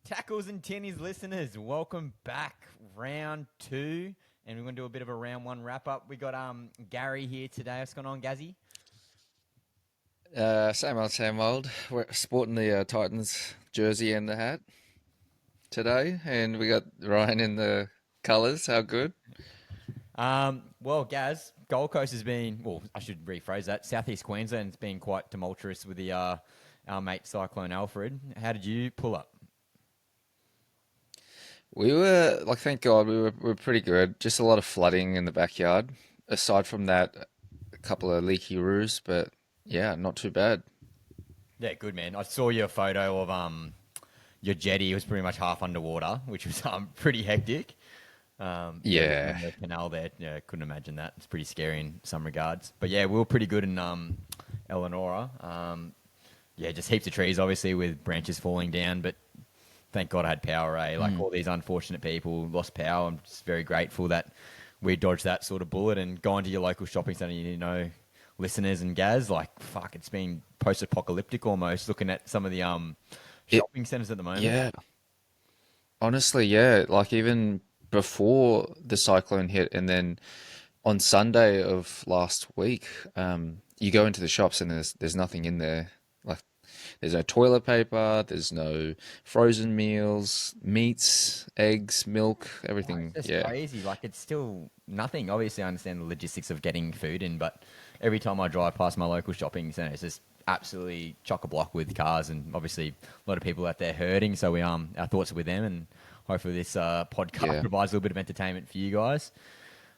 Tackles and Tinnies listeners, welcome back. Round two, and we're going to do a bit of a round one wrap up. We got Gary here today. What's going on, Gazzy? Same old, same old. We're sporting the Titans jersey and the hat today, and we got Ryan in the colours. How good? Well, Gaz, Gold Coast has been, well, I should rephrase that. Southeast Queensland's been quite tumultuous with the our mate Cyclone Alfred. How did you pull up? We were like, thank God, we were pretty good. Just a lot of flooding in the backyard. Aside from that, a couple of leaky roofs, but yeah, not too bad. Yeah, good man. I saw your photo of your jetty. It was pretty much half underwater, which was pretty hectic. Yeah, looking Yeah, on the canal there, yeah, couldn't imagine that. It's pretty scary in some regards. But yeah, we were pretty good in Eleonora. Yeah, just heaps of trees, obviously, with branches falling down. But thank God I had power, eh? Like mm, all these unfortunate people lost power. I'm just very grateful that we dodged that sort of bullet and gone to your local shopping centre. You know, listeners and Gaz, like fuck, it's been post-apocalyptic almost. Looking at some of the it. shopping centres at the moment. Yeah, honestly, yeah. Like even before the cyclone hit, and then on Sunday of last week, you go into the shops and there's nothing in there. Like there's no toilet paper, there's no frozen meals, meats, eggs, milk, Oh, it's everything. just Yeah, crazy. Like it's still nothing. Obviously, I understand the logistics of getting food in, but every time I drive past my local shopping centre, it's just absolutely chock a block with cars, and obviously a lot of people out there hurting. So we our thoughts are with them, and hopefully this podcast yeah, provides a little bit of entertainment for you guys.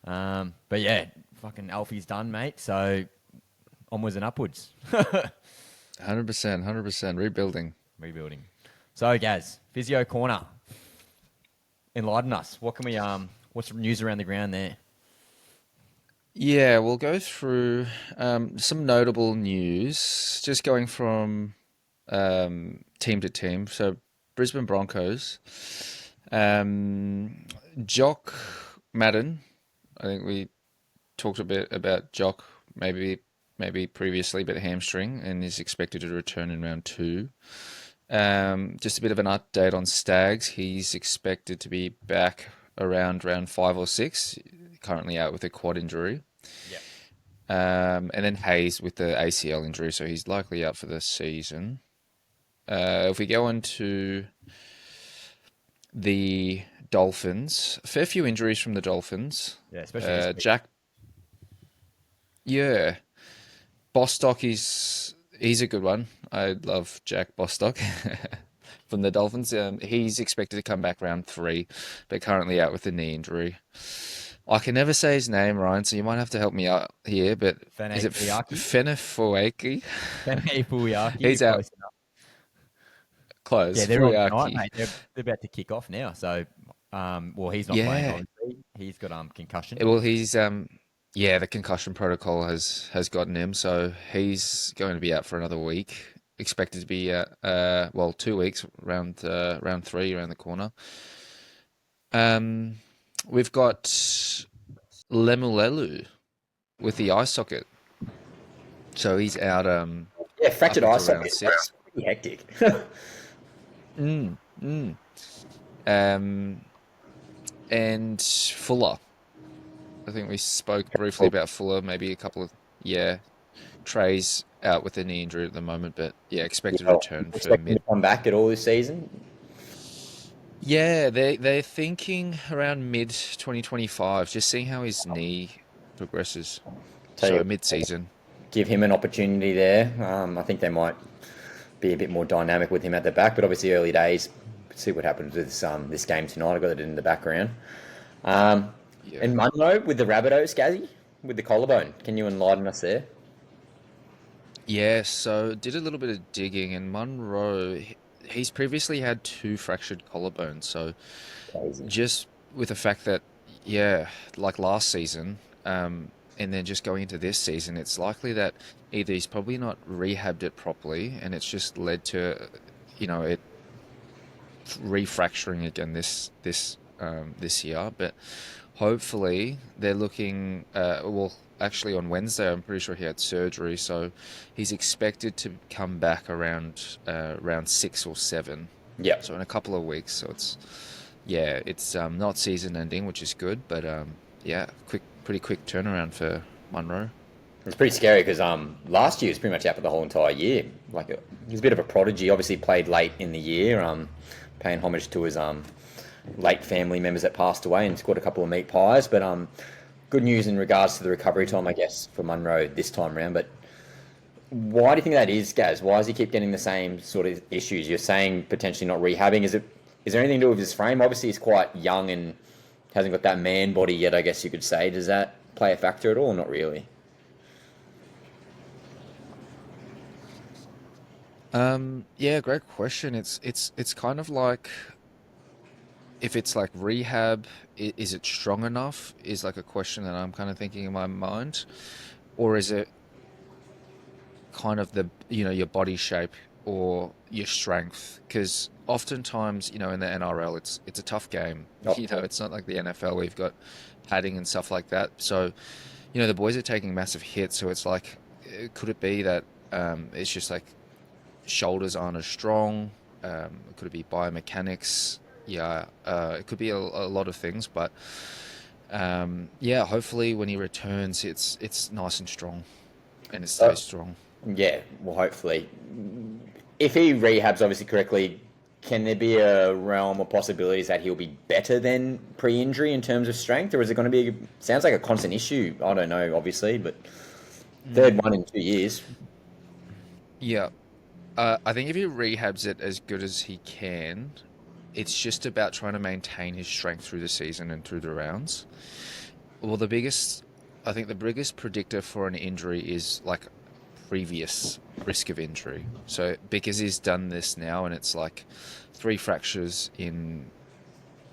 But yeah, fucking Alfie's done, mate. So onwards and upwards, 100%, 100% rebuilding. rebuilding. So Gaz, Physio Corner, enlighten us. What can we What's the news around the ground there? Yeah, we'll go through some notable news, just going from team to team. So Brisbane Broncos, um, Jock Madden. I think we talked a bit about Jock maybe previously, but hamstring and is expected to return in round two. Just a bit of an update on Stags. He's expected to be back around round five or six. Currently out with a quad injury. Yeah. And then Hayes with the ACL injury, so he's likely out for the season. If we go on to the Dolphins, a fair few injuries from the Dolphins. Yeah, especially this week. Jack, yeah, Bostock is he's a good one. I love Jack Bostock from the Dolphins. He's expected to come back round three, but currently out with a knee injury. I can never say his name, Ryan, so you might have to help me out here. But is Fene it Fuyaki. Fenifueki? Fene Fuyaki. You're He's out close enough. Yeah, close. they're on tonight, Fuyaki. mate. They're about to kick off now. So, well, he's not playing. Yeah. Obviously, he's got concussion. Well, he's yeah, the concussion protocol has gotten him, so he's going to be out for another week. Expected to be well, 2 weeks, round three around the corner. Um, we've got Lemulelu with the eye socket, so he's out Yeah, up fractured eye until round socket. six. That's pretty hectic. Mm, mm. Um, and Fuller. I think we spoke briefly about Fuller, maybe a couple of, yeah, Trey's out with a knee injury at the moment, but yeah, expected to Well, return for expecting to mid. come back at all this season. Yeah, they're thinking around mid 2025, just seeing how his knee progresses. Tell So you, mid season. give him an opportunity there. I think they might be a bit more dynamic with him at the back, but obviously early days. See what happens with this game tonight. I got it in the background. Um, Yeah. and Munro with the Rabbitohs, Gazzy, with the collarbone. Can you enlighten us there? Yeah, so did a little bit of digging, and Munro, he's previously had two fractured collarbones. So Crazy. just with the fact that, yeah, like last season, and then just going into this season, it's likely that either he's probably not rehabbed it properly, and it's just led to, it refracturing again this year. But hopefully they're looking. Well, actually on Wednesday, I'm pretty sure he had surgery, so he's expected to come back around round six or seven. Yeah. So in a couple of weeks. So it's not season ending, which is good, but yeah, pretty quick turnaround for Munro. It's pretty scary because last year was pretty much out for the whole entire year. He was a bit of a prodigy. Obviously, played late in the year, paying homage to his late family members that passed away, and scored a couple of meat pies. But good news in regards to the recovery time, I guess, for Munro this time round. But why do you think that is, Gaz? Why does he keep getting the same sort of issues? You're saying potentially not rehabbing. Is there anything to do with his frame? Obviously, he's quite young and hasn't got that man body yet, I guess you could say. Does that play a factor at all? Not really. Yeah, great question. It's kind of like if it's like rehab, is it strong enough? Is like a question that I'm kind of thinking in my mind, or is it kind of your body shape or your strength? Because oftentimes, in the NRL, it's a tough game. Oh. It's not like the NFL. We've got padding and stuff like that. So, the boys are taking massive hits. So it's like, could it be that it's just like shoulders aren't as strong? Could it be biomechanics? Yeah, it could be a lot of things, but yeah, hopefully when he returns, it's nice and strong, and it stays strong. Yeah, well, hopefully. If he rehabs obviously correctly, can there be a realm of possibilities that he'll be better than pre-injury in terms of strength, or is it going to be? Sounds like a constant issue. I don't know, obviously, but third one in 2 years. Yeah, I think if he rehabs it as good as he can, it's just about trying to maintain his strength through the season and through the rounds. Well, I think the biggest predictor for an injury is like previous risk of injury. So because he's done this now and it's like 3 fractures in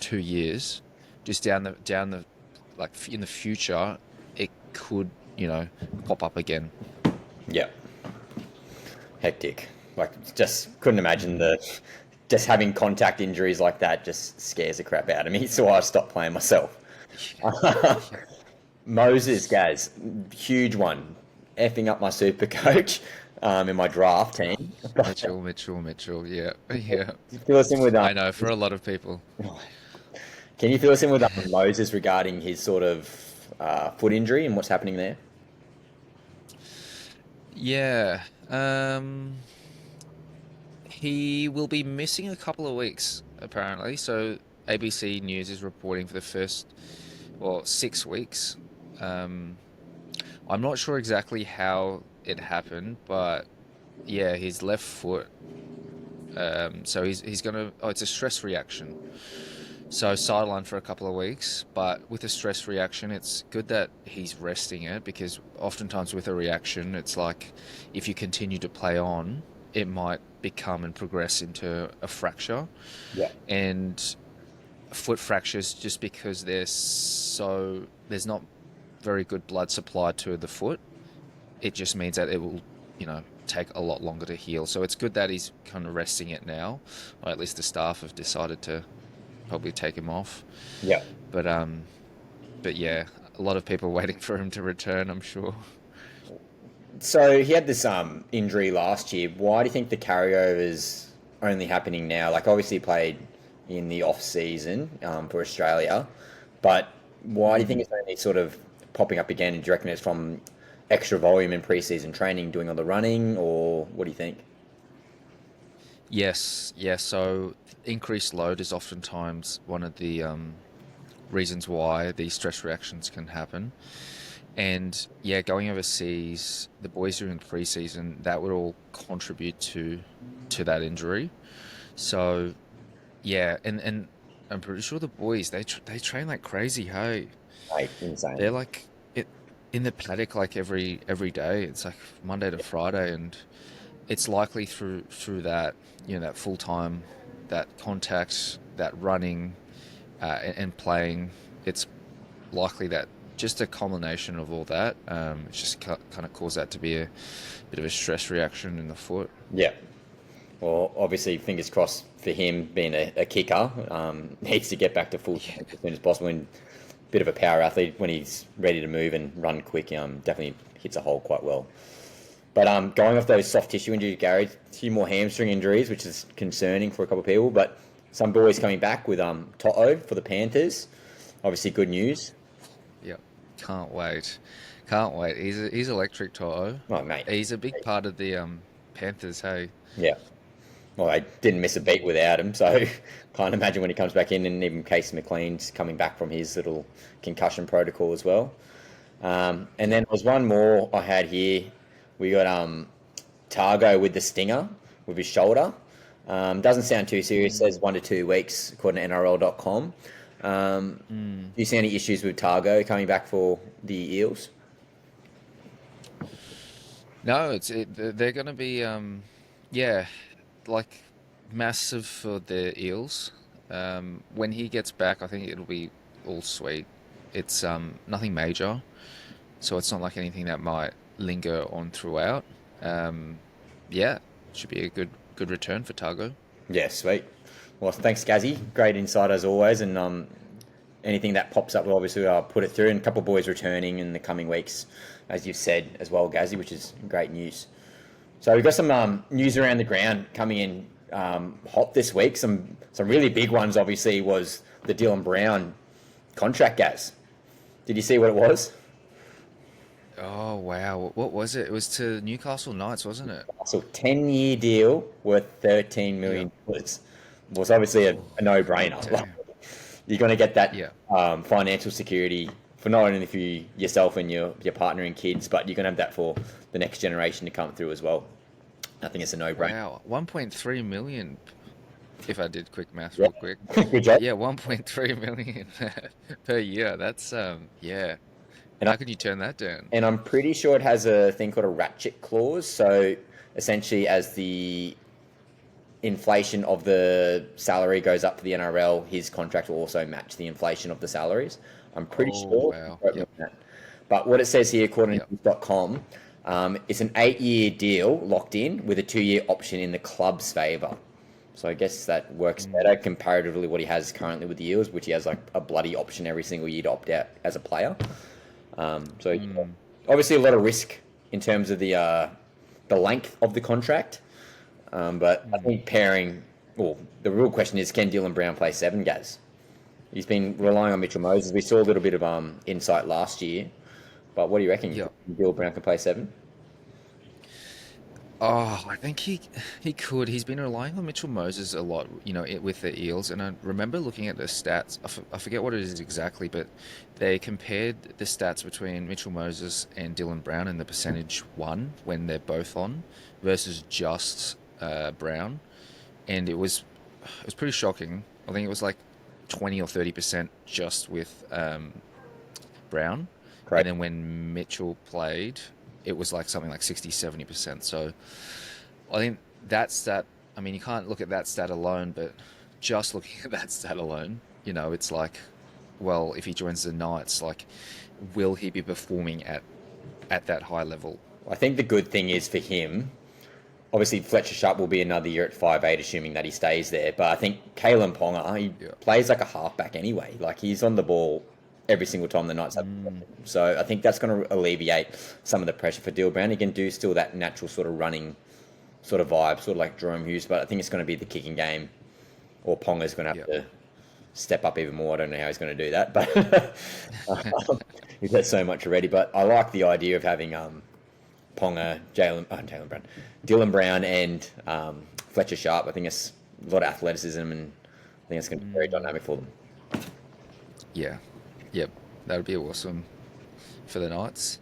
2 years, just down the like in the future, it could, pop up again. Yeah. Hectic. Just couldn't imagine just having contact injuries like that just scares the crap out of me. So I stopped playing myself. Moses, Gaz, huge one. Effing up my super coach in my draft team. Mitchell. Yeah. Fill us in with I know, for a lot of people. Can you fill us in with Moses regarding his sort of foot injury and what's happening there? Yeah. He will be missing a couple of weeks, apparently. So ABC News is reporting for the first, 6 weeks. I'm not sure exactly how it happened, but yeah, his left foot. So he's gonna. Oh, it's a stress reaction. So sidelined for a couple of weeks, but with a stress reaction, it's good that he's resting it, because oftentimes with a reaction, it's like if you continue to play on, it might become and progress into a fracture. Yeah. And foot fractures, just because there's not very good blood supply to the foot, it just means that it will, take a lot longer to heal. So it's good that he's kind of resting it now, or at least the staff have decided to probably take him off. Yeah. But yeah, a lot of people waiting for him to return, I'm sure. So he had this injury last year. Why do you think the carryover's only happening now? Like, obviously he played in the off season for Australia, but why do you think it's only sort of popping up again? Do you reckon it's from extra volume in pre-season training, doing all the running, or what do you think? Yes, yeah. So increased load is oftentimes one of the reasons why these stress reactions can happen. And yeah, going overseas, the boys are in pre-season, that would all contribute to that injury. So yeah, and I'm pretty sure the boys, they train like crazy. Hey, Like, insane. they're like in the paddock like every day. It's like Monday to Friday, and it's likely through that, that full time, that contact, that running, and playing. It's likely that just a combination of all that, it's just kind of caused that to be a bit of a stress reaction in the foot. Yeah. Well, obviously, fingers crossed for him being a kicker. Needs to get back to full strength as soon as possible. And bit of a power athlete when he's ready to move and run quick. Definitely hits a hole quite well. But going off those soft tissue injuries, Gary, a few more hamstring injuries, which is concerning for a couple of people. But some boys coming back with Toto for the Panthers. Obviously, good news. Yep. Can't wait. Can't wait. He's electric, Toto. Oh, mate. He's a big part of the Panthers, hey. Yeah. Well, they didn't miss a beat without him, so can't imagine when he comes back in, and even Casey McLean's coming back from his little concussion protocol as well. And then there was one more I had here. We got Targo with the stinger with his shoulder. Doesn't sound too serious. Says 1 to 2 weeks according to NRL.com. Do you see any issues with Targo coming back for the Eels? No, they're going to be, like massive for the Eels. When he gets back, I think it'll be all sweet. It's nothing major, so it's not like anything that might linger on throughout. Should be a good return for Targo. Yeah, sweet. Well, thanks, Gazzy. Great insight as always. And anything that pops up, we'll obviously put it through. And a couple of boys returning in the coming weeks, as you've said as well, Gazzy, which is great news. So we've got some news around the ground coming in hot this week. Some really big ones, obviously, was the Dylan Brown contract, Gaz. Did you see what it was? Oh wow, what was it? It was to Newcastle Knights, wasn't it? So 10-year deal worth $13 million. Was obviously a no-brainer. Damn. You're going to get that Yeah. financial security for not only for yourself and your partner and kids, but you're going to have that for the next generation to come through as well. I think it's a no-brainer. Wow, 1.3 million. If I did quick math real quick. Good job. Yeah, 1.3 million per year. That's yeah. And How could you turn that down? And I'm pretty sure it has a thing called a ratchet clause. So essentially, as the inflation of the salary goes up for the NRL, his contract will also match the inflation of the salaries. I'm pretty sure. Wow. Quote me Yep. on that. But what it says here, according Yep. to news.com, it's an 8-year deal locked in with a 2-year option in the club's favour. So I guess that works better comparatively what he has currently with the Eels, which he has like a bloody option every single year to opt out as a player. Obviously a lot of risk in terms of the length of the contract. But I think the real question is, can Dylan Brown play 7, Gaz? He's been relying on Mitchell Moses. We saw a little bit of insight last year. But what do you reckon? Yeah. Dylan Brown can play 7? Oh, I think he could. He's been relying on Mitchell Moses a lot, with the Eels. And I remember looking at the stats. I forget what it is exactly, but they compared the stats between Mitchell Moses and Dylan Brown and the percentage won when they're both on versus just Brown, and it was pretty shocking. I think it was like 20 or 30% just with Brown. Correct. And then when Mitchell played, it was like something like 60-70%. So I think that stat, I mean, you can't look at that stat alone, but just looking at that stat alone, it's like, well, if he joins the Knights, like, will he be performing at that high level? I think the good thing is for him, obviously Fletcher Sharp will be another year at 5'8", assuming that he stays there. But I think Kalen Ponga, he plays like a halfback anyway. Like, he's on the ball every single time the Knights have. So I think that's going to alleviate some of the pressure for Dylan Brown. He can do still that natural sort of running sort of vibe, sort of like Jerome Hughes. But I think it's going to be the kicking game, or Ponga's going to have to step up even more. I don't know how he's going to do that, but he's had so much already. But I like the idea of having Ponga, Dylan Brown and Fletcher Sharp. I think it's a lot of athleticism, and I think it's going to be very dynamic for them. Yeah. Yep. That would be awesome for the Knights.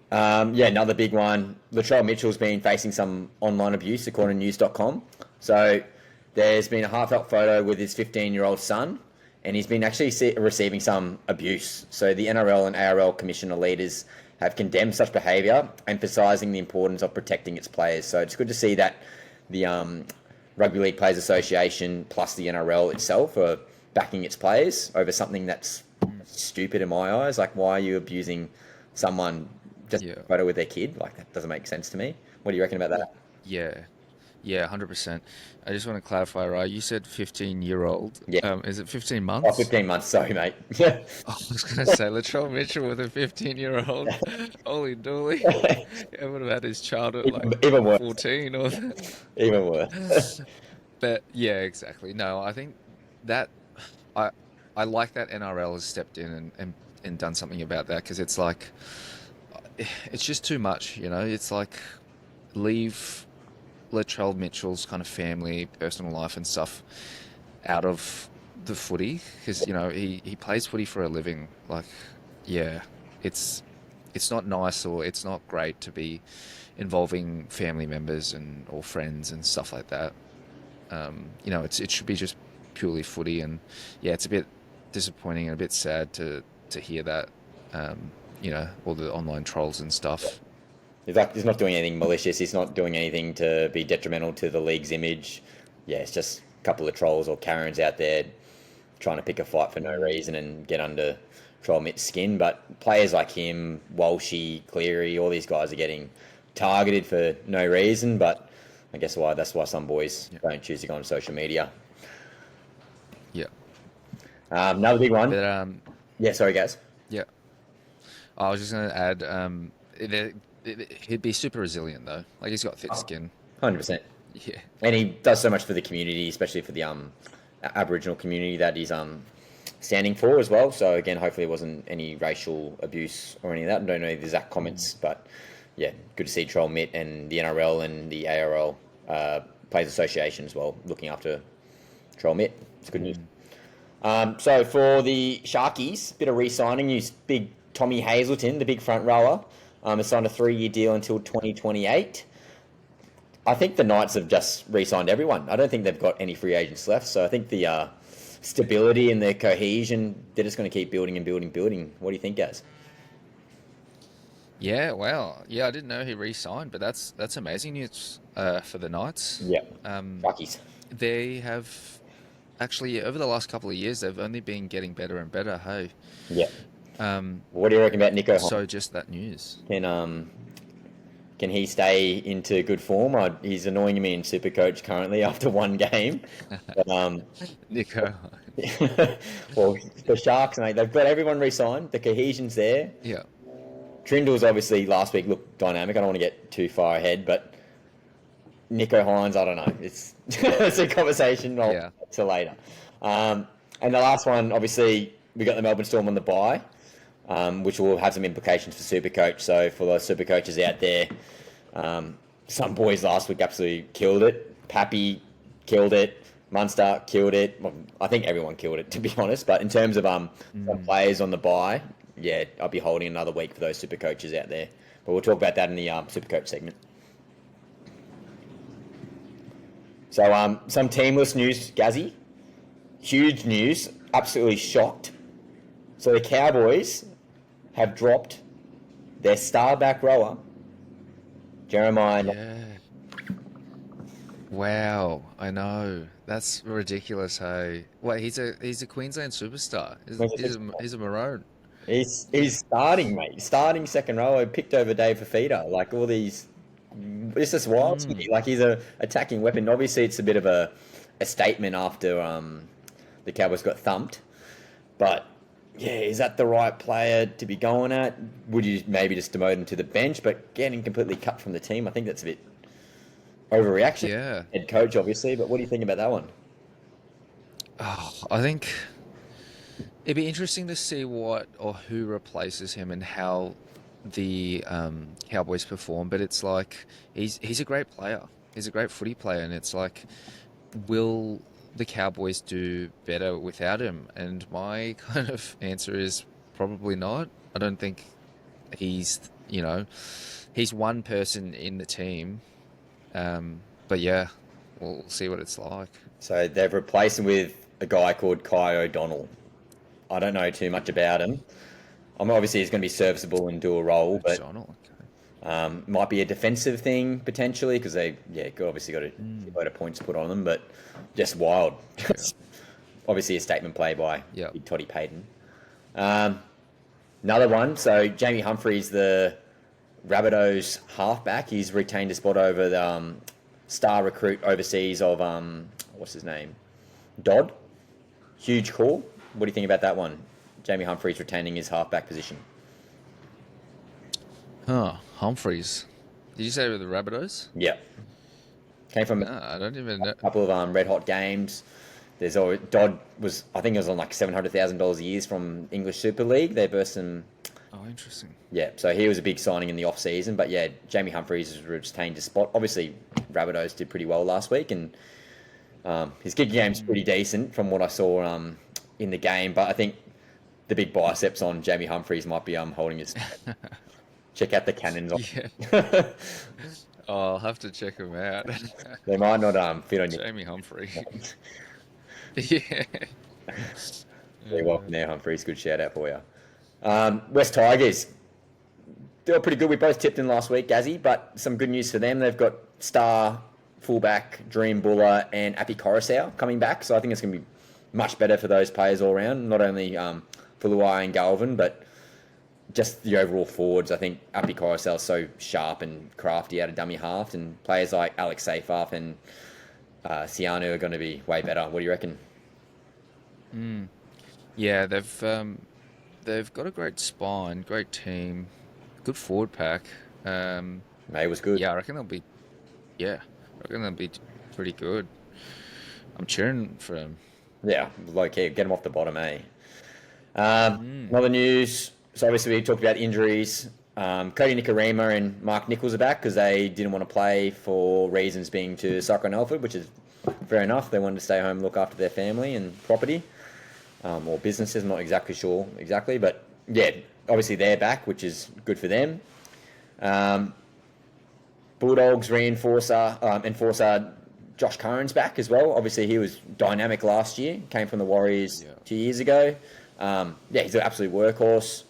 Another big one. Latrell Mitchell's been facing some online abuse, according to news.com. So there's been a half-up photo with his 15-year-old son, and he's been actually receiving some abuse. So the NRL and ARL commissioner leaders have condemned such behaviour, emphasising the importance of protecting its players. So it's good to see that the Rugby League Players Association plus the NRL itself are backing its players over something that's stupid in my eyes. Like, why are you abusing someone just a photo with their kid? Like, that doesn't make sense to me. What do you reckon about that? Yeah. Yeah, 100%. I just want to clarify, right? You said 15-year-old. Yeah. Is it 15 Oh, months? 15 months. Sorry, mate. I was going to say Latrell Mitchell with a 15-year-old. Holy dooly. Yeah, what about his child at like Even worse. 14 or Even worse. But yeah, exactly. No, I think that I I like that NRL has stepped in and done something about that because it's like it's just too much, you know. It's like leave Latrell Mitchell's kind of family, personal life and stuff out of the footy because you know he plays footy for a living. Like, yeah, it's it's not nice or it's not great to be involving family members and or friends and stuff like that. You know, it should be just purely footy, and yeah, it's a bit disappointing and a bit sad to hear that. You know, all the online trolls and stuff. He's not doing anything malicious. He's not doing anything to be detrimental to the league's image. Yeah, it's just a couple of trolls or Karens out there trying to pick a fight for no reason and get under Troll Mitt's skin. But players like him, Walshy, Cleary, all these guys are getting targeted for no reason. But I guess that's why some boys don't choose to go on social media. Yeah, Another big one. but Yeah, sorry, guys. yeah. I was just gonna add, he'd be super resilient though. Like he's got thick skin. 100%. Yeah, And he does so much for the community, especially for the Aboriginal community that he's standing for as well. So again, hopefully it wasn't any racial abuse or any of that. I don't know the exact comments, but yeah, good to see Troll Mitt and the NRL and the ARL Players Association as well looking after Troll Mitt. It's good news. So for the Sharkies, bit of re-signing. You big Tommy Hazelton, the big front rower, has signed a 3-year deal until 2028. I think the Knights have just re-signed everyone. I don't think they've got any free agents left. So I think the stability and the cohesion, they're just going to keep building and building, building. What do you think, guys? yeah. Wow. Yeah, I didn't know he re-signed, but that's amazing news for the Knights. Yeah. Sharkies. They have actually over the last couple of years they've only been getting better and better. Hey, Yeah. What do you reckon about Nico? so just that news. Can he stay into good form? He's annoying me in SuperCoach currently after one game. But, Nico. well, the Sharks, mate, they've got everyone re-signed. The cohesion's there. Yeah. Trindle's obviously last week looked dynamic. I don't want to get too far ahead, but Nico Hines, I don't know. It's it's a conversation till later. And the last one, obviously, we got the Melbourne Storm on the bye, which will have some implications for SuperCoach. So for those SuperCoaches out there, some boys last week absolutely killed it. Pappy killed it. Munster killed it. Well, I think everyone killed it, to be honest. But in terms of some players on the bye, yeah, I'll be holding another week for those SuperCoaches out there. But we'll talk about that in the SuperCoach segment. So some teamless news, Gazzy. Huge news. Absolutely shocked. So the Cowboys have dropped their star back rower, Jeremiah. Yeah. Wow, I know. That's ridiculous, hey. Wait, he's a Queensland superstar. He's a Maroon. He's starting, mate. Starting second rower, picked over Dave Fafita. Like all these, it's just wild to me. Like he's a attacking weapon. Obviously, it's a bit of a statement after the Cowboys got thumped. But yeah, is that the right player to be going at? Would you maybe just demote him to the bench, but getting completely cut from the team? I think that's a bit overreaction. Yeah. Head coach, obviously, but what do you think about that one? Oh, I think it'd be interesting to see what or who replaces him and how the Cowboys perform. But it's like he's a great player. He's a great footy player, and it's like, will the Cowboys do better without him? And my kind of answer is probably not. I don't think he's one person in the team. But yeah, we'll see what it's like. So they've replaced him with a guy called Kai O'Donnell. I don't know too much about him. Obviously he's going to be serviceable and do a role, but might be a defensive thing potentially because they obviously got a load of points put on them, but just wild. Yeah. Obviously a statement play by Big Toddy Payton. Another one. So Jamie Humphries, the Rabbitohs halfback, he's retained a spot over star recruit overseas of what's his name, Dodd. Huge call. What do you think about that one? Jamie Humphries retaining his halfback position. Humphreys. Did you say with the Rabbitohs? Yeah, came from No, I don't even know. a couple of red hot games. There's always, Dodd was, I think it was on like $700,000 a year from English Super League. They burst him. Oh, interesting. Yeah, so he was a big signing in the off season. But yeah, Jamie Humphries has retained his spot. Obviously, Rabbitohs did pretty well last week, and his kick game's pretty decent from what I saw in the game. But I think the big biceps on Jamie Humphries might be holding his. Check out the cannons. Yeah. Oh, I'll have to check him out. They might not fit on you. Jamie Humphrey. Yeah. Very welcome there, Humphries. Good shout out for you. West Tigers. They were pretty good. We both tipped in last week, Gazzy, but some good news for them. They've got star fullback Dream Buller and Api Coruscant coming back, so I think it's going to be much better for those players all around. Not only for Luai and Galvin, but just the overall forwards. I think Api Coruscant is so sharp and crafty out of dummy half, and players like Alex Seyfarth and Sianu are going to be way better. What do you reckon? Yeah, they've got a great spine, great team, good forward pack. May was good. Yeah, I reckon they'll be pretty good. I'm cheering for them. Yeah, low key. Get them off the bottom, eh? Another news. So obviously we talked about injuries. Cody Nikorima and Mark Nichols are back because they didn't want to play for reasons being to Cyclone Alfred, which is fair enough. They wanted to stay home, look after their family and property, or businesses. I'm not exactly sure but yeah, obviously they're back, which is good for them. Bulldogs enforcer Josh Curran's back as well. Obviously he was dynamic last year, came from the Warriors 2 years ago. He's an absolute workhorse.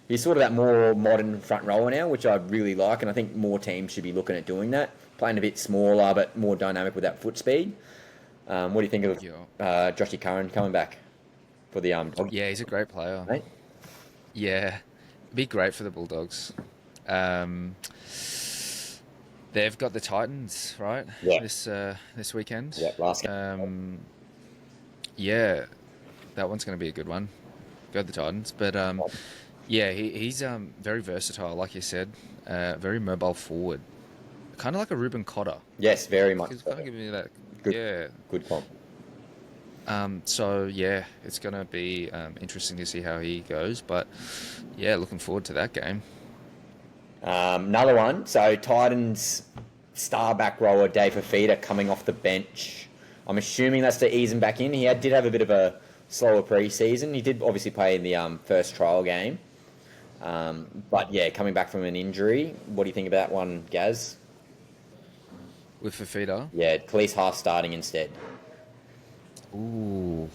He's sort of that more modern front rower now, which I really like, and I think more teams should be looking at doing that. Playing a bit smaller, but more dynamic with that foot speed. What do you think of Joshy Curran coming back for the Dogs? Yeah, he's a great player. Right? Yeah, be great for the Bulldogs. They've got the Titans, right? Yeah. This weekend. Yeah, last game. Yeah, that one's going to be a good one. Go the Titans, but yeah, he's very versatile, like you said. Very mobile forward, kind of like a Ruben Cotter. Yes, very much. He's kind of giving me that. Good, yeah. Good comp. So yeah, it's going to be interesting to see how he goes, but yeah, looking forward to that game. Another one. So Titans star back rower Dave Fafita coming off the bench. I'm assuming that's to ease him back in. He did have a bit of a slower pre-season. He did obviously play in the first trial game. But yeah, coming back from an injury. What do you think about that one, Gaz? With Fafita? Yeah, Khalees half starting instead. Ooh.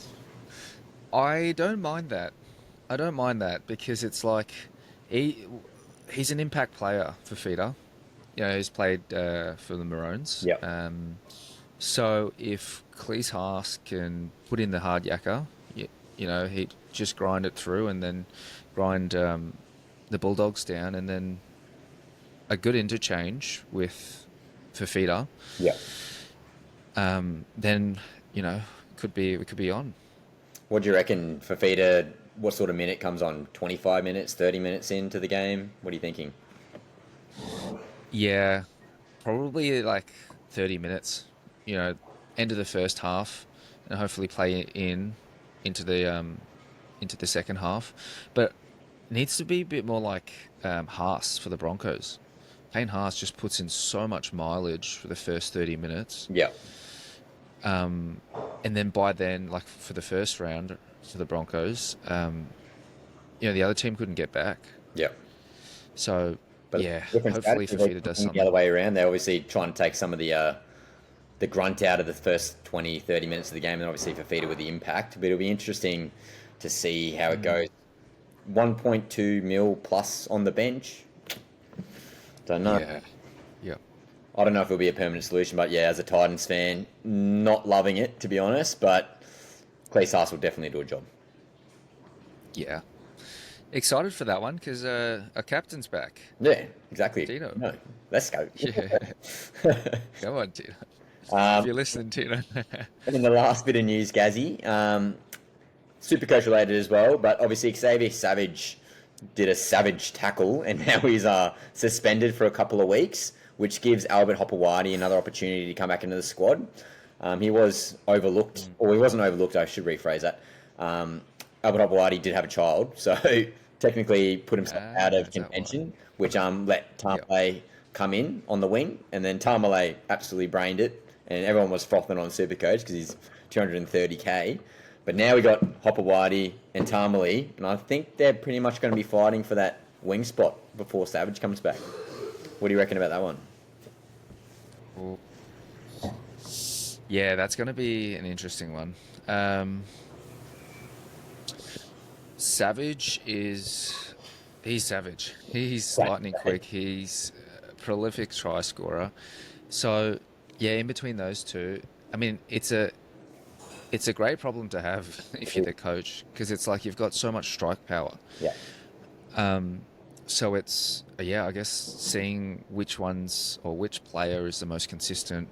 I don't mind that. Because it's like he's an impact player for Fafita. You know, he's played for the Maroons. Yeah. So if Khalees Haas can put in the hard yakka, you know, he'd just grind it through and then grind the Bulldogs down, and then a good interchange with Fafita. Yeah. Then, you know, we could be on. What do you reckon, Fafita? What sort of minute comes on? 25 minutes, 30 minutes into the game? What are you thinking? Yeah, probably like 30 minutes. You know, end of the first half, and hopefully play into the second half. But it needs to be a bit more like Haas for the Broncos. Payne Haas just puts in so much mileage for the first 30 minutes. Yeah. And then by then, like for the first round for the Broncos, you know, the other team couldn't get back. Yeah. So, but yeah, hopefully Fafita does something. The other way around, they're obviously trying to take some of the grunt out of the first 20, 30 minutes of the game, and obviously Fafita with the impact. But it'll be interesting to see how it goes. 1.2 mil plus on the bench. Don't know. Yeah. I don't know if it'll be a permanent solution, but yeah, as a Titans fan, not loving it, to be honest, but Khalees Haas will definitely do a job. Yeah. Excited for that one because our captain's back. Yeah, exactly. Tino. No, let's go. Yeah. Come on, Tino. If you're listening, Tino. And in the last bit of news, Gazzy, Supercoach related as well, but obviously Xavier Savage did a savage tackle, and now he's suspended for a couple of weeks, which gives Albert Hopewadi another opportunity to come back into the squad. He was overlooked, or he wasn't overlooked, I should rephrase that. Albert Hopewadi did have a child, so technically put himself out of contention, which let Tamale come in on the wing, and then Tamale absolutely brained it, and everyone was frothing on Supercoach because he's 230k. But now we got Hopewadi and Tamale, and I think they're pretty much going to be fighting for that wing spot before Savage comes back. What do you reckon about that one? Yeah, that's going to be an interesting one. Savage he's savage. He's lightning quick. He's a prolific try scorer. So, yeah, in between those two, I mean, it's a great problem to have if you're the coach, because it's like you've got so much strike power. Yeah. So it's, I guess seeing which ones or which player is the most consistent,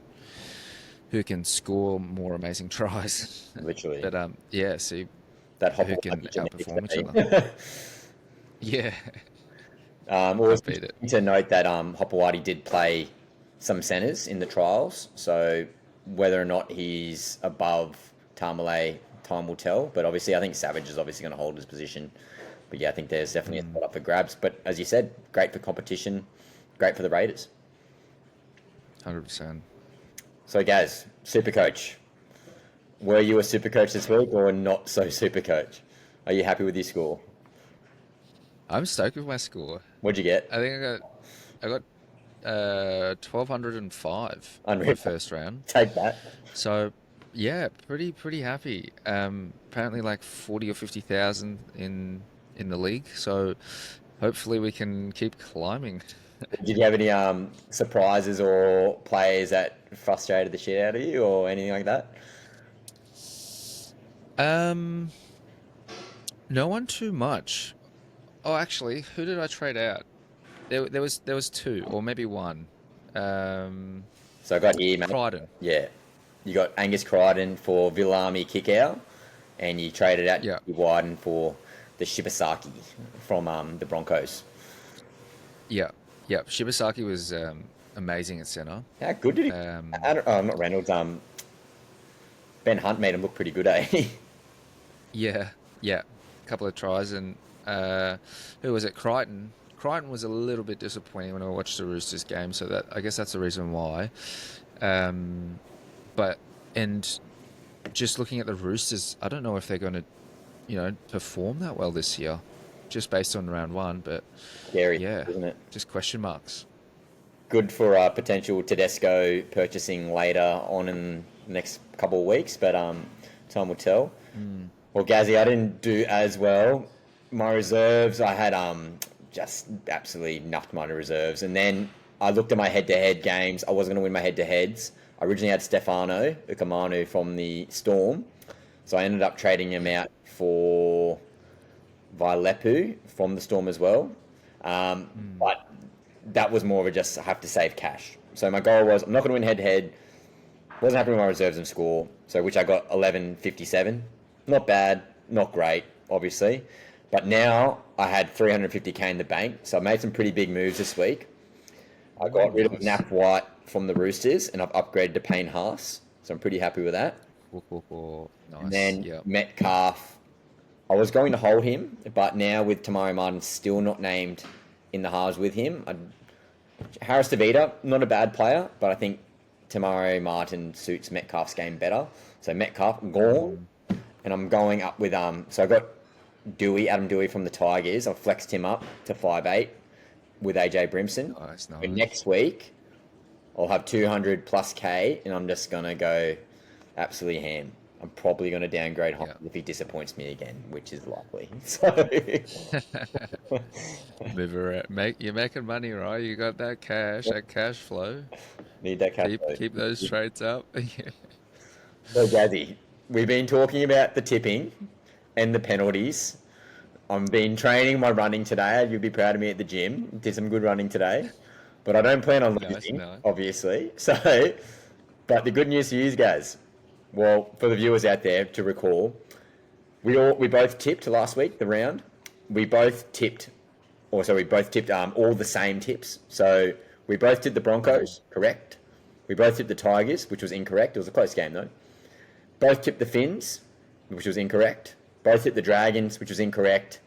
who can score more amazing tries. Literally. But see that who can outperform each other. Yeah. Always to note that Hopewadi did play some centres in the trials, so whether or not he's above Tamale, time will tell. But obviously, I think Savage is obviously going to hold his position. But yeah, I think there's definitely a spot up for grabs. But as you said, great for competition, great for the Raiders. 100%. So, Gaz, Supercoach. Were you a Supercoach this week or not so Supercoach? Are you happy with your score? I'm stoked with my score. What'd you get? I think I got 1,205 in Unreal. the first round. Take that. So, yeah, pretty happy. Apparently, like 40 or 50,000 in the league. So, hopefully, we can keep climbing. Did you have any surprises or players that frustrated the shit out of you or anything like that? No one too much. Oh, actually, who did I trade out? There was two, or maybe one. So I got here, mate. Crichton. Yeah. You got Angus Crichton for Villami Kickout, and you traded out Wyden for the Shibasaki from the Broncos. Yeah. Shibasaki was amazing at centre. How good did he? Not Reynolds. Ben Hunt made him look pretty good, eh? Yeah. A couple of tries, and who was it? Crichton. Crichton was a little bit disappointing when I watched the Roosters game, so that I guess that's the reason why. But just looking at the Roosters, I don't know if they're going to, perform that well this year, just based on round one. But scary, isn't it? Just question marks. Good for potential Tedesco purchasing later on in the next couple of weeks, but time will tell. Well, Gazzy, I didn't do as well. My reserves, I had just absolutely nuffed my reserves. And then I looked at my head-to-head games. I wasn't going to win my head-to-heads. I originally had Stefano Ukamanu from the Storm. So I ended up trading him out for Vailepu from the Storm as well. But that was more of a just I have to save cash. So my goal was I'm not going to win head-to-head. Wasn't happy with my reserves and score. So which I got 11.57. Not bad, not great, obviously. But now I had 350k in the bank, so I made some pretty big moves this week. I got rid of Nap White from the Roosters, and I've upgraded to Payne Haas, so I'm pretty happy with that. Nice. And then Metcalf, I was going to hold him, but now with Tamari Martin still not named in the halves with him, Harris DeVita, not a bad player, but I think Tamari Martin suits Metcalf's game better. So Metcalf, gone, and I'm going up with so I got Adam Dewey from the Tigers. I've flexed him up to 5'8" with AJ Brimson. Nice. And next week, I'll have 200 plus K, and I'm just going to go absolutely ham. I'm probably going to downgrade Hopkins if he disappoints me again, which is likely. So move around. You're making money, right? You got that cash, that cash flow. Need that cash flow. Keep those trades up. So, Gazzy, we've been talking about the tipping and the penalties. I've been training my running today. You'll be proud of me at the gym. Did some good running today. But I don't plan on losing, obviously. So But the good news for you guys, well, for the viewers out there to recall, we both tipped last week the round. We both tipped all the same tips. So we both tipped the Broncos, correct. We both tipped the Tigers, which was incorrect. It was a close game though. Both tipped the Finns, which was incorrect. Both tipped the Dragons, which was incorrect.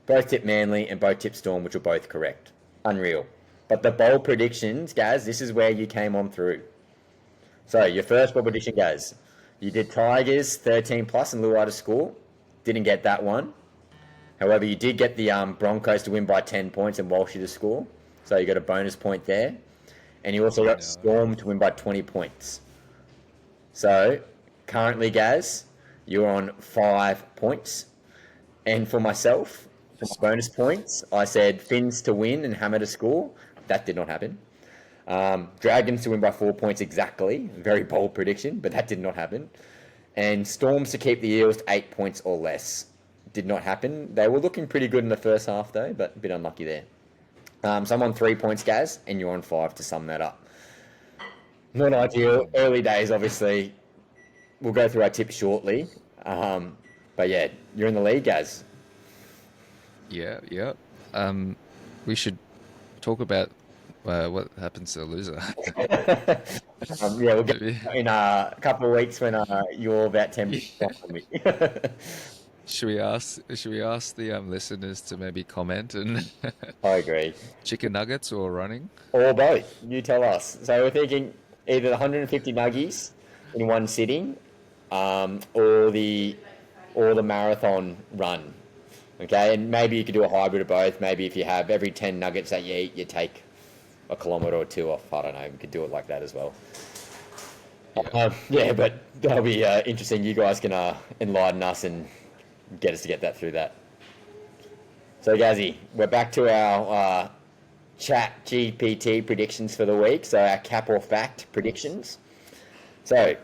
Both tipped Manly and both tipped Storm, which were both correct. Unreal. But the bold predictions, guys, this is where you came on through. So your first bold prediction, guys, you did Tigers 13 plus and Luai to score. Didn't get that one. However, you did get the Broncos to win by 10 points and Walshy to score. So you got a bonus point there. And you also got Storm to win by 20 points. So currently, guys, you're on 5 points. And for myself, for my bonus points, I said Finns to win and Hammer to score. That did not happen. Dragons to win by 4 points exactly. Very bold prediction, but that did not happen. And Storms to keep the Eels to 8 points or less. Did not happen. They were looking pretty good in the first half, though, but a bit unlucky there. So I'm on 3 points, Gaz, and you're on 5 to sum that up. Not ideal. Early days, obviously. We'll go through our tips shortly. But yeah, you're in the lead, Gaz. Yeah. We should talk about what happens to the loser. We'll get in a couple of weeks when you're about 10 minutes off from me. Should we ask the listeners to maybe comment and I agree. chicken nuggets or running? Or both. You tell us. So we're thinking either the 150 nuggies in one sitting, or the marathon run. Okay, and maybe you could do a hybrid of both. Maybe if you have every 10 nuggets that you eat, you take a kilometre or two off. I don't know. We could do it like that as well. Yeah, but that'll be interesting. You guys can enlighten us and get us to get that through that. So, Gazzy, we're back to our ChatGPT predictions for the week. So, our cap or fact predictions. So,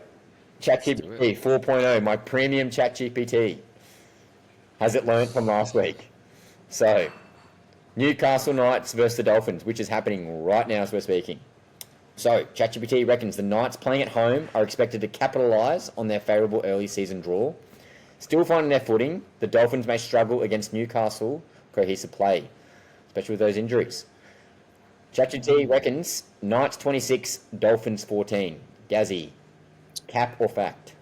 ChatGPT 4.0, my premium ChatGPT. Has it learned from last week? So, Newcastle Knights versus the Dolphins, which is happening right now as we're speaking. So, ChatGPT reckons the Knights playing at home are expected to capitalise on their favourable early season draw. Still finding their footing, the Dolphins may struggle against Newcastle cohesive play, especially with those injuries. ChatGPT reckons Knights 26, Dolphins 14. Gazzy, cap or fact?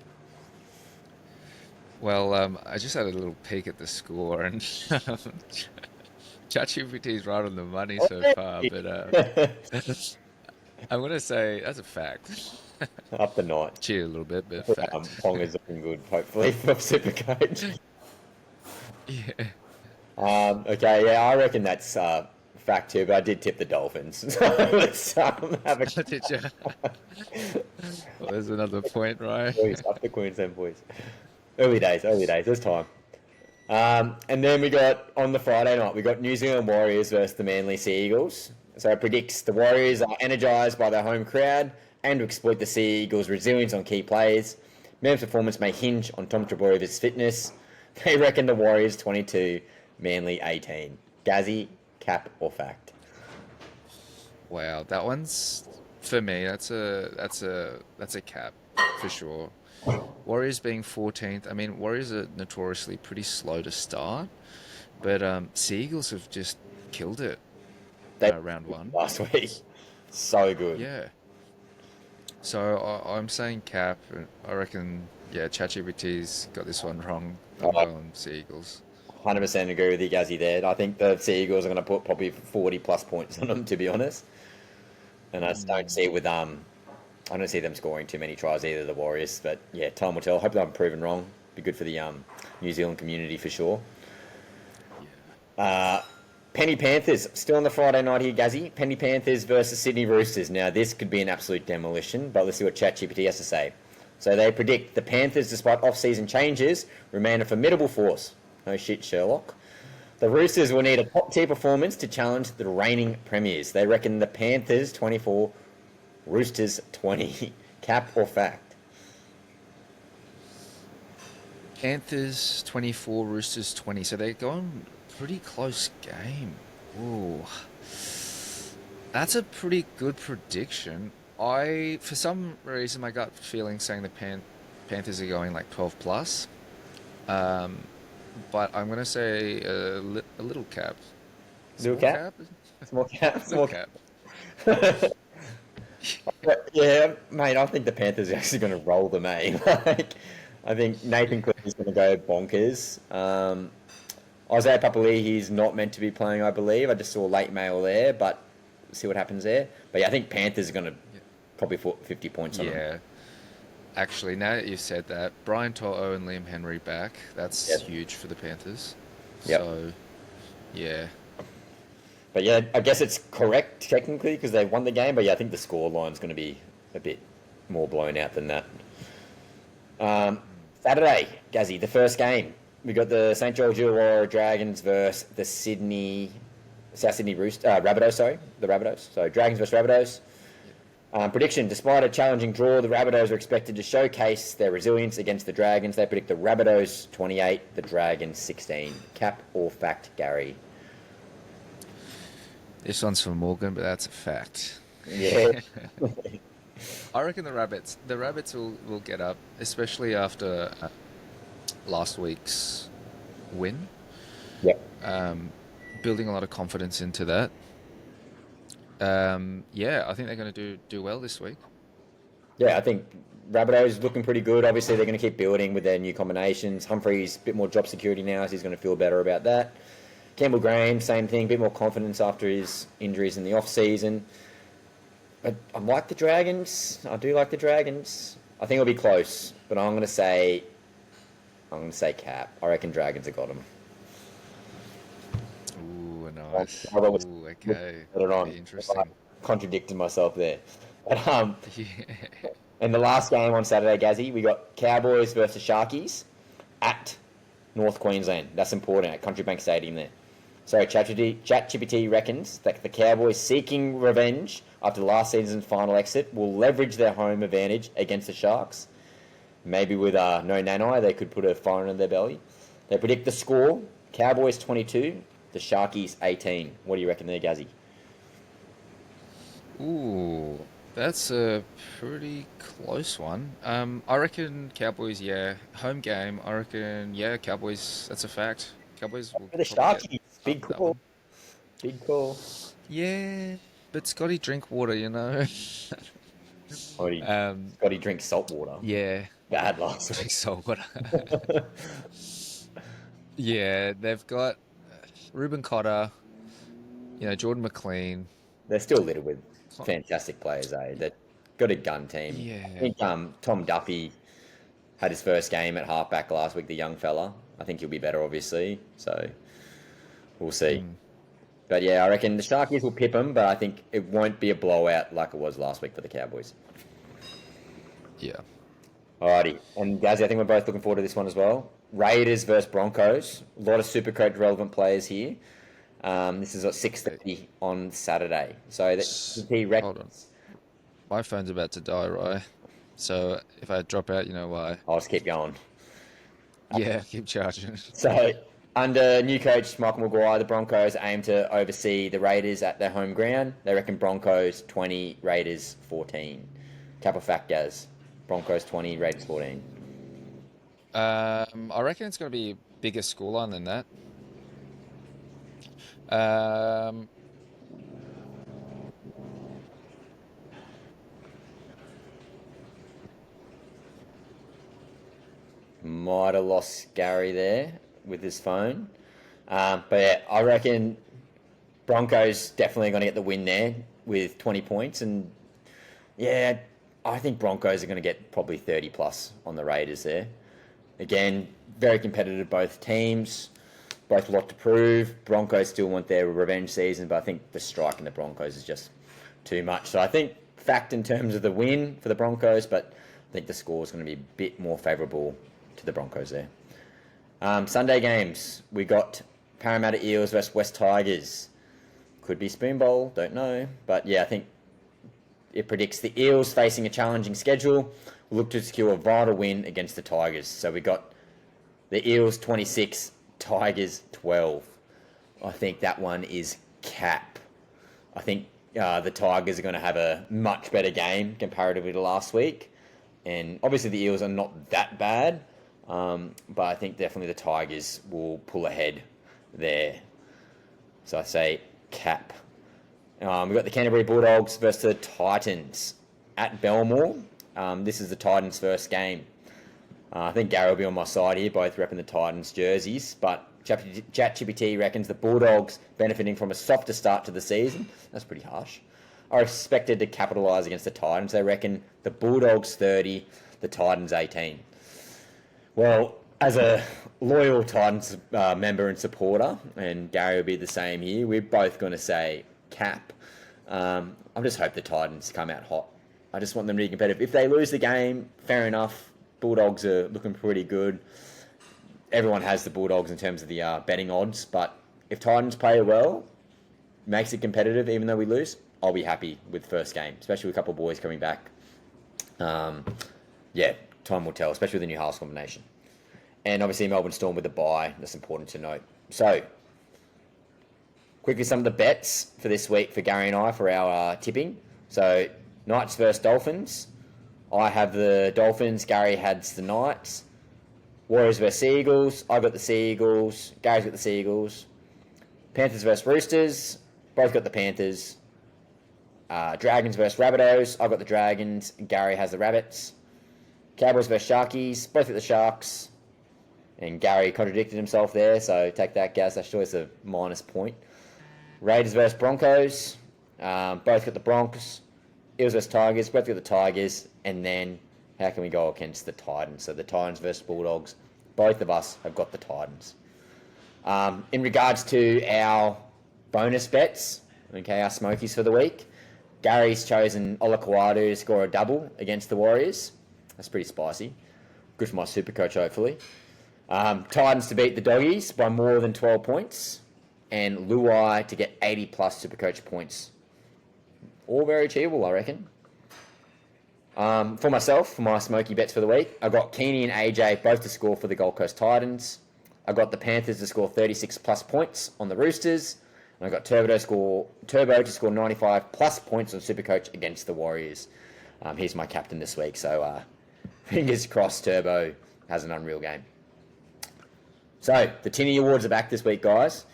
Well, I just had a little peek at the score, and ChatGPT's right on the money so far, but I'm going to say that's a fact. Up the Knights. Cheer a little bit, but fact. Pong is looking good, hopefully, for SuperCoach. Yeah. Okay, yeah, I reckon that's fact too, but I did tip the Dolphins. So let's have a Did you? Well, there's another point, right? boys, up the Queensland boys. Early days, there's time. And then we got, on the Friday night, we got New Zealand Warriors versus the Manly Sea Eagles. So it predicts the Warriors are energised by their home crowd and to exploit the Sea Eagles' resilience on key plays. Man's performance may hinge on Tom Trbojevich's fitness. They reckon the Warriors 22, Manly 18. Gazzy, cap or fact? Wow, that one's for me. That's a cap for sure. Warriors being 14th. I mean, Warriors are notoriously pretty slow to start, but Sea Eagles have just killed it. Round one last week. So good. Yeah. So I'm saying cap. I reckon, yeah, ChatGPT's got this one wrong. I'm going Sea Eagles. 100% agree with you, Gazzy, there. I think the Sea Eagles are going to put probably 40 plus points on them, to be honest. And I just don't see I don't see them scoring too many tries either, the Warriors. But yeah, time will tell. Hope I'm proven wrong. Be good for the New Zealand community for sure. Yeah. Penny Panthers, still on the Friday night here, Gazzy. Penny Panthers versus Sydney Roosters. Now, this could be an absolute demolition, but let's see what ChatGPT has to say. So they predict the Panthers, despite off-season changes, remain a formidable force. No shit, Sherlock. The Roosters will need a top-tier performance to challenge the reigning premiers. They reckon the Panthers 24, Roosters 20. Cap or fact? Panthers 24, Roosters 20. So they're going pretty close game. Ooh. That's a pretty good prediction. For some reason, my gut feeling saying the Panthers are going like 12 plus. Um, but I'm gonna say a little cap, Little small cap, cap, small cap, little small cap. cap. Yeah, mate, I think the Panthers are actually going to roll them, eh? Like, I think Nathan Cleary's going to go bonkers. Isaiah Papali'i, he's not meant to be playing, I believe. I just saw late mail there, but see what happens there. But yeah, I think Panthers are going to Yeah. probably put 50 points on them. Yeah. Actually, now that you've said that, Brian To'o and Liam Henry back, that's Yep. huge for the Panthers. Yep. So, yeah. But yeah, I guess it's correct technically because they won the game. But yeah, I think the score line's going to be a bit more blown out than that. Um, Mm. Saturday, Gazzy, the first game. We got the St. George Illawarra Dragons versus the South Sydney Rabbitohs, sorry. The Rabbitohs. So Dragons versus Rabbitohs. Yeah. Prediction, despite a challenging draw, the Rabbitohs are expected to showcase their resilience against the Dragons. They predict the Rabbitohs 28, the Dragons 16. Cap or fact, Gary? This one's for Morgan, but that's a fact. Yeah. I reckon the rabbits will get up, especially after last week's win. Yep. Um, Building a lot of confidence into that. Yeah, I think they're going to do well this week. Yeah, I think Rabbitohs looking pretty good. Obviously, they're going to keep building with their new combinations. Humphrey's a bit more job security now, so he's going to feel better about that. Campbell Graham, same thing, a bit more confidence after his injuries in the off season. But I like the Dragons. I do like the Dragons. I think it'll be close, but I'm going to say Cap. I reckon Dragons have got them. Ooh, nice. I was Ooh, okay. put it That'd on. be I interesting. contradicted myself there. But, Yeah. in the last game on Saturday, Gazzy, we got Cowboys versus Sharkies at North Queensland. That's important at Country Bank Stadium there. So ChatGPT reckons that the Cowboys seeking revenge after last season's final exit will leverage their home advantage against the Sharks. Maybe with no Nanai, they could put a fire in their belly. They predict the score, Cowboys 22, the Sharkies 18. What do you reckon there, Gazzy? Ooh, that's a pretty close one. I reckon Cowboys, yeah. Home game, I reckon, yeah, Cowboys, that's a fact. Cowboys will For the probably get Sharkies, up big that call. one. Big call. Yeah, but Scotty drink water, you know. Scotty, Um, Scotty drinks salt water. yeah, Bad last drink week. salt water. Yeah, they've got Ruben Cotter, Jordan McLean. They're still littered with Co- fantastic players, eh? They've got a gun team. I Yeah. think Tom Duffy had his first game at halfback last week, the young fella. I think he'll be better, obviously. So we'll see. Mm, But yeah, I reckon the Sharkies will pip them, but I think it won't be a blowout like it was last week for the Cowboys. yeah. Alrighty. And Gazzy, I think we're both looking forward to this one as well. Raiders versus Broncos. A lot of Supercoach relevant players here. This is at Okay. 6:30 on Saturday. So he Hold on. reckons. My phone's about to die, right? So if I drop out, you know why. I'll just keep going. Yeah, keep charging. So, under new coach Michael Maguire, the Broncos aim to oversee the Raiders at their home ground. They reckon Broncos 20, Raiders 14. Couple fact, Gaz. Broncos 20, Raiders 14. I reckon it's going to be a bigger scoreline than that. Um, Might have lost Gary there with his phone. But yeah, I reckon Broncos definitely going to get the win there with 20 points. And yeah, I think Broncos are going to get probably 30 plus on the Raiders there. Again, very competitive both teams, both a lot to prove. Broncos still want their revenge season, but I think the strike in the Broncos is just too much. So I think fact in terms of the win for the Broncos, but I think the score is going to be a bit more favourable to the Broncos there. Sunday games, we got Parramatta Eels versus West Tigers. Could be spoon bowl, don't know. But yeah, I think it predicts the Eels facing a challenging schedule will look to secure a vital win against the Tigers. So we got the Eels 26, Tigers 12. I think that one is cap. I think the Tigers are going to have a much better game comparatively to last week. And obviously the Eels are not that bad, but I think definitely the Tigers will pull ahead there. So I say cap. We've got the Canterbury Bulldogs versus the Titans at Belmore. This is the Titans' first game. I think Gary will be on my side here, both repping the Titans jerseys, but ChatGPT reckons the Bulldogs, benefiting from a softer start to the season, that's pretty harsh, are expected to capitalise against the Titans. They reckon the Bulldogs 30, the Titans 18. Well, as a loyal Titans member and supporter, and Gary will be the same here, we're both going to say cap. I just hope the Titans come out hot. I just want them to be competitive. If they lose the game, fair enough. Bulldogs are looking pretty good. Everyone has the Bulldogs in terms of the betting odds, but if Titans play well, makes it competitive, even though we lose, I'll be happy with first game, especially with a couple of boys coming back. Yeah, time will tell, especially with the new halves combination. And obviously Melbourne Storm with the bye, that's important to note. So, quickly some of the bets for this week for Gary and I for our tipping. So, Knights versus Dolphins. I have the Dolphins, Gary has the Knights. Warriors versus Seagulls, I got the Seagulls, Gary's got the Seagulls. Panthers versus Roosters, both got the Panthers. Dragons versus Rabbitohs, I got the Dragons, Gary has the Rabbits. Cowboys versus Sharkies, both got the Sharks. And Gary contradicted himself there, so take that, Gaz, that's just a minus point. Raiders versus Broncos, both got the Broncos. Eels versus Tigers, both got the Tigers. And then, how can we go against the Titans? So the Titans versus Bulldogs, both of us have got the Titans. In regards to our bonus bets, okay, our smokies for the week, Gary's chosen Olakwadu to score a double against the Warriors. That's pretty spicy. Good for my Supercoach, hopefully. Titans to beat the Doggies by more than 12 points. And Luai to get 80 plus Supercoach points. All very achievable, I reckon. For myself, for my smoky bets for the week, I got Keeney and AJ both to score for the Gold Coast Titans. I got the Panthers to score 36 plus points on the Roosters. And I got Turbo to score 95 plus points on Supercoach against the Warriors. He's my captain this week, so fingers crossed Turbo has an unreal game. So, the Tinnie Awards are back this week, guys.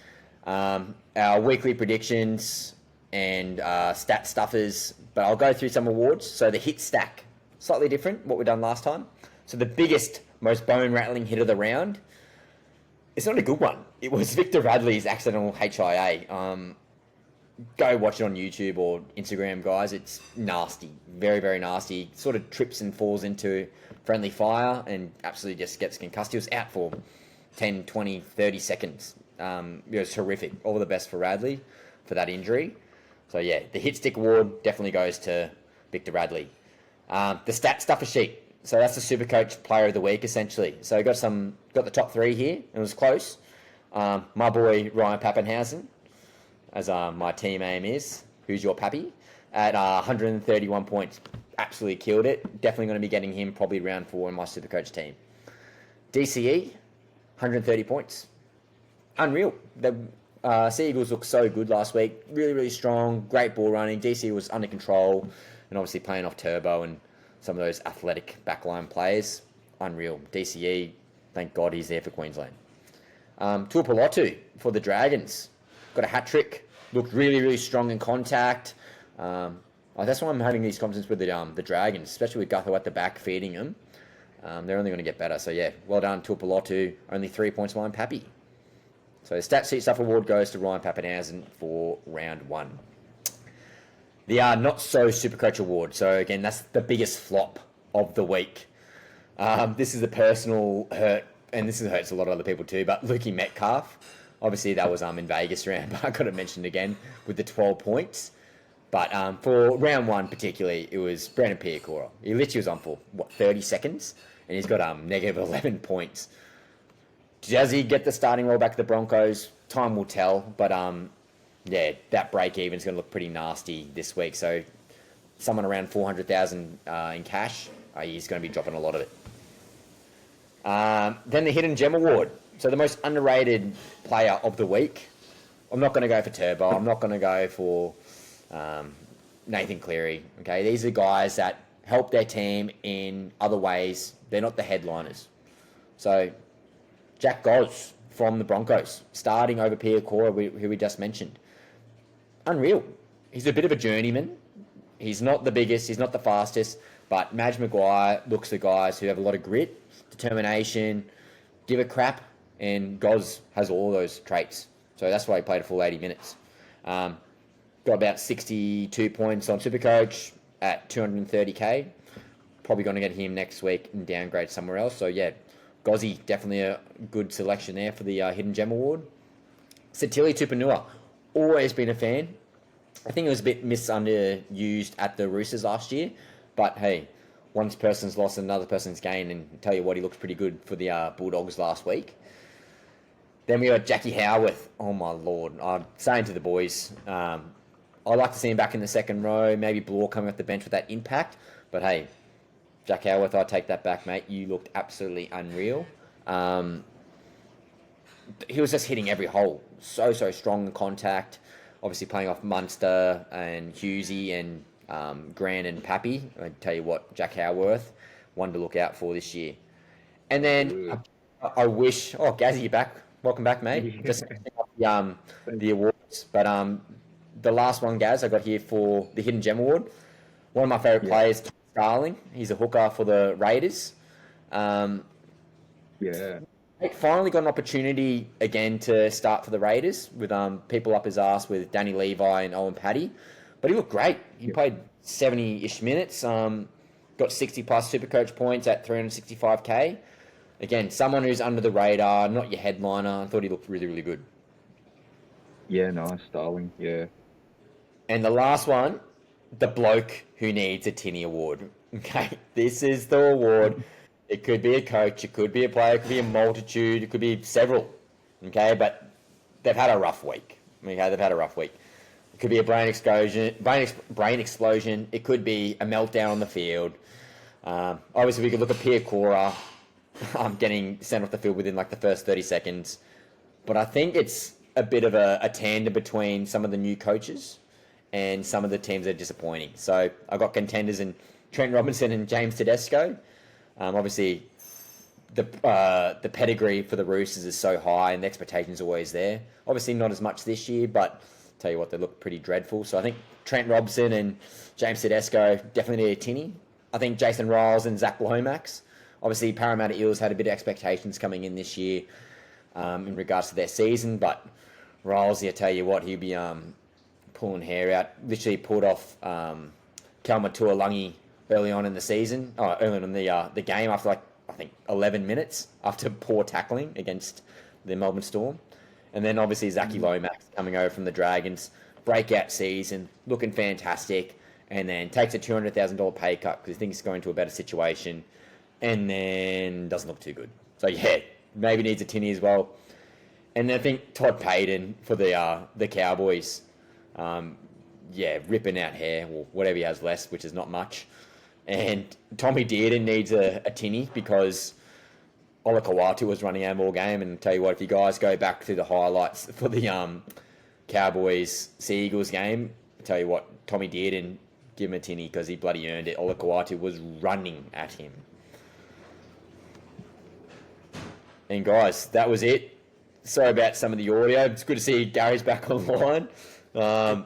Our weekly predictions and stat stuffers, but I'll go through some awards. So the hit stack, slightly different, what we've done last time. So the biggest, most bone-rattling hit of the round, it's not a good one. It was Victor Radley's accidental HIA. Go watch it on YouTube or Instagram, guys. It's nasty, very, very nasty. Sort of trips and falls into friendly fire and absolutely just gets concussed. He was out for 10, 20, 30 seconds. It was horrific. All the best for Radley for that injury. So yeah, the hit stick award definitely goes to Victor Radley. The stat stuffer sheet. So that's the Supercoach Player of the Week essentially. So got the top three here. It was close. My boy Ryan Pappenhausen, as my team aim is. Who's your pappy? At 131 points, absolutely killed it. Definitely going to be getting him probably round 4 in my Supercoach team. DCE, 130 points. Unreal. The Sea Eagles looked so good last week. Really, really strong. Great ball running. DC was under control. And obviously playing off Turbo and some of those athletic backline players. Unreal. DCE, thank God he's there for Queensland. Tuipulotu for the Dragons. Got a hat-trick. Looked really, really strong in contact. That's why I'm having these conversations with the Dragons, especially with Gutho at the back feeding them. They're only going to get better. So, yeah, well done, Tuipulotu. Only 3 points behind Pappy. So the Stat Sheet Stuff Award goes to Ryan Pappenhausen for round 1. The Not So Supercoach Award. So again, that's the biggest flop of the week. This is a personal hurt, and this hurts a lot of other people too, but Lukey Metcalf. Obviously that was in Vegas round, but I got to mention it again with the 12 points. But for round 1 particularly, it was Brandon Piacora. He literally was on for, 30 seconds? And he's got negative 11 points. Does he get the starting role back at the Broncos? Time will tell. But, yeah, that break-even is going to look pretty nasty this week. So, someone around 400,000 in cash, he's going to be dropping a lot of it. Then the Hidden Gem Award. So, the most underrated player of the week. I'm not going to go for Turbo. I'm not going to go for Nathan Cleary. Okay, these are guys that help their team in other ways. They're not the headliners. So Jack Goss from the Broncos, starting over Pia Cora, who we just mentioned. Unreal. He's a bit of a journeyman. He's not the biggest, he's not the fastest, but Madge Maguire looks for guys who have a lot of grit, determination, give a crap, and Goz has all those traits. So that's why he played a full 80 minutes. Got about 62 points on Supercoach at 230k. Probably going to get him next week and downgrade somewhere else. So yeah, Gozzy, definitely a good selection there for the Hidden Gem Award. Satili Tupanua, always been a fan. I think it was a bit misunderused at the Roosters last year, but hey, one person's lost and another person's gained, and tell you what, he looks pretty good for the Bulldogs last week. Then we got Jackie Howarth. Oh my lord, I'm saying to the boys, I'd like to see him back in the second row, maybe Bloor coming off the bench with that impact, but hey, Jack Howarth, I take that back, mate. You looked absolutely unreal. He was just hitting every hole. So strong in contact. Obviously playing off Munster and Hughesy and Grant and Pappy. I tell you what, Jack Howarth, one to look out for this year. And then I wish... Oh, Gazzy, you're back. Welcome back, mate. Just the awards. But the last one, Gaz, I got here for the Hidden Gem Award. One of my favourite players, Starling. He's a hooker for the Raiders. Finally got an opportunity again to start for the Raiders with people up his ass with Danny Levi and Owen Paddy. But he looked great. He played 70-ish minutes, got 60-plus Supercoach points at 365k. Again, someone who's under the radar, not your headliner. I thought he looked really, really good. Yeah, nice, Starling, yeah. And the last one, the bloke who needs a Tinnie Award. Okay, this is the award. It could be a coach, it could be a player, it could be a multitude, it could be several. Okay, but they've had a rough week. Okay, they've had a rough week. It could be a brain explosion. It could be a meltdown on the field. Obviously, we could look at Pia Cora getting sent off the field within like the first 30 seconds. But I think it's a bit of a tandem between some of the new coaches and some of the teams that are disappointing. So I got contenders in Trent Robinson and James Tedesco. Obviously, the pedigree for the Roosters is so high and the expectations are always there. Obviously, not as much this year, but tell you what, they look pretty dreadful. So I think Trent Robinson and James Tedesco definitely need a tinny. I think Jason Riles and Zach Lomax. Obviously, Parramatta Eels had a bit of expectations coming in this year in regards to their season, but Riles, I tell you what, he'll be pulling hair out. Literally pulled off Kelma Tuolangi early on in the season, early on in the game after I think 11 minutes after poor tackling against the Melbourne Storm. And then obviously Zachy Lomax coming over from the Dragons, breakout season, looking fantastic, and then takes a $200,000 pay cut because he thinks he's going to a better situation, and then doesn't look too good. So yeah, maybe needs a tinny as well. And then I think Todd Payton for the Cowboys, ripping out hair, or whatever he has left, which is not much. And Tommy Dearden needs a tinny because Ola Kawatu was running out all game. And tell you what, if you guys go back to the highlights for the Cowboys Sea Eagles game, tell you what, Tommy Dearden, give him a tinny because he bloody earned it. Ola Kawatu was running at him. And guys, that was it. Sorry about some of the audio. It's good to see Gary's back online. It's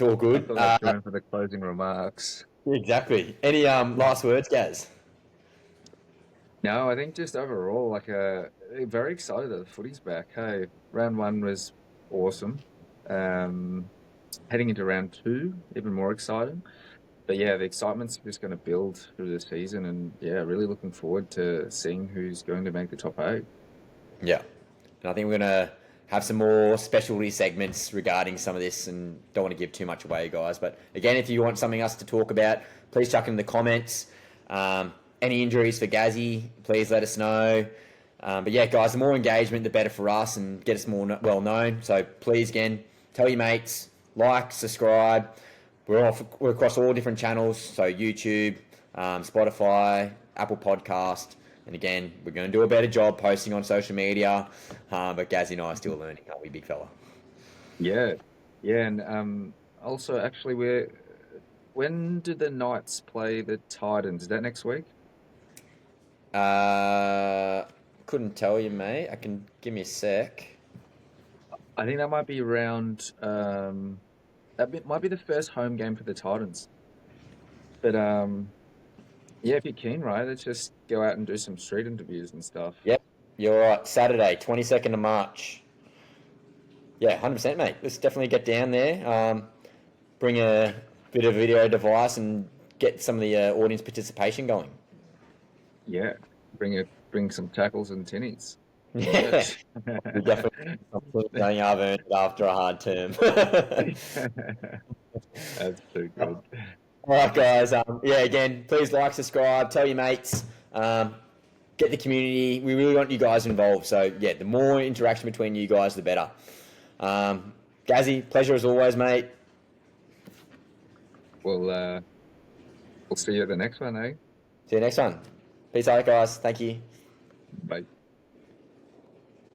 all good. Going for the closing remarks. Exactly. Any last words, Gaz? No, I think just overall, very excited that the footy's back. Hey, round one was awesome. Heading into round two, even more exciting. But yeah, the excitement's just going to build through the season, and yeah, really looking forward to seeing who's going to make the top 8. Yeah. And I think we're going to have some more specialty segments regarding some of this, and don't want to give too much away, guys. But again, if you want something else to talk about, please chuck in the comments. Any injuries for Gazzy, please let us know. But yeah, guys, the more engagement, the better for us and get us more well known. So please, again, tell your mates, like, subscribe. We're across all different channels, so YouTube, Spotify, Apple Podcast. And again, we're going to do a better job posting on social media. But Gazzy and I are still learning, aren't we, big fella? Yeah, Yeah, and also actually, when do the Knights play the Titans? Is that next week? Couldn't tell you, mate. I can give me a sec. I think that might be around. Might be the first home game for the Titans. But yeah, if you're keen, right, let's just go out and do some street interviews and stuff. Yep, you're right. Saturday, 22nd of March. Yeah, 100%, mate. Let's definitely get down there. Bring a bit of video device and get some of the audience participation going. Yeah, bring some tackles and tinnies. Yeah, we definitely going I've earned it after a hard term. That's too good. All right, guys. Yeah, again, please like, subscribe, tell your mates, get the community. We really want you guys involved. So, yeah, the more interaction between you guys, the better. Gazzy, pleasure as always, mate. We'll see you at the next one, eh? See you next one. Peace out, guys. Thank you. Bye.